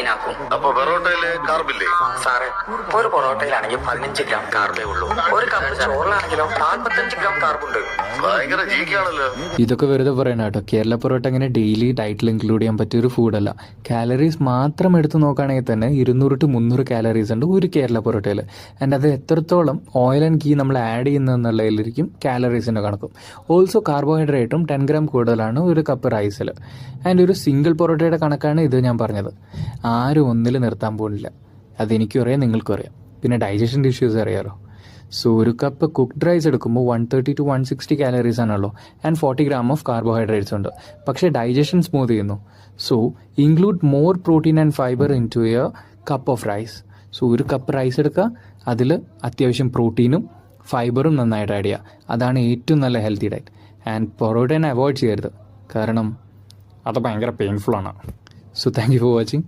ാക്കും. അപ്പൊ പൊറോട്ടയില് കാർബില്ലേ? സാറേ, ഒരു പൊറോട്ടയിലാണെങ്കിൽ 15 ഗ്രാം കാർബേ ഉള്ളൂ. ഒരു കപ്പ് ചോറിലാണെങ്കിലോ 45 ഗ്രാം കാർബുണ്ട്. ഭയങ്കര ജീക്കാണല്ലോ. ഇതൊക്കെ വെറുതെ പറയണ കേട്ടോ. കേരള പൊറോട്ട അങ്ങനെ ഡെയിലി ഡയറ്റിൽ ഇൻക്ലൂഡ് ചെയ്യാൻ പറ്റിയ ഒരു ഫുഡല്ല. കാലറീസ് മാത്രം എടുത്ത് നോക്കുകയാണെങ്കിൽ തന്നെ 200 to 300 കാലറീസ് ഉണ്ട് ഒരു കേരള പൊറോട്ടയിൽ. ആൻഡ് അത് എത്രത്തോളം ഓയിൽ ആൻഡ് ഗീ നമ്മൾ ആഡ് ചെയ്യുന്നതെന്നുള്ളതിലിരിക്കും കാലറീസിൻ്റെ കണക്കും. ഓൾസോ കാർബോഹൈഡ്രേറ്റും 10 ഗ്രാം കൂടുതലാണ് ഒരു കപ്പ് റൈസിൽ. ആൻഡ് ഒരു സിംഗിൾ പൊറോട്ടയുടെ കണക്കാണ് ഇത് ഞാൻ പറഞ്ഞത്. ആരും ഒന്നിൽ നിർത്താൻ പോകുന്നില്ല. അതെനിക്കും അറിയാം, നിങ്ങൾക്കും അറിയാം. പിന്നെ ഡൈജഷൻ ഇഷ്യൂസ് അറിയാമല്ലോ. സോ ഒരു കപ്പ് കുക്ക്ഡ് റൈസ് എടുക്കുമ്പോൾ 130 to 160 കാലറീസ് ആണല്ലോ. ആൻഡ് 40 ഗ്രാം ഓഫ് കാർബോഹൈഡ്രേറ്റ്സ് ഉണ്ട്. പക്ഷേ ഡൈജഷൻ സ്മൂത്ത് ചെയ്യുന്നു. So include more protein and fibre into a cup of rice. So ഒരു കപ്പ് റൈസ് എടുക്കുക, അതിൽ അത്യാവശ്യം പ്രോട്ടീനും ഫൈബറും നന്നായിട്ട് ആഡ് ചെയ്യുക. അതാണ് ഏറ്റവും നല്ല ഹെൽത്തി ഡയറ്റ്. ആൻഡ് പൊറോട്ടേനെ അവോയ്ഡ് ചെയ്യരുത്, കാരണം അത് ഭയങ്കര പെയിൻഫുള്ളാണ്. So thank you for watching.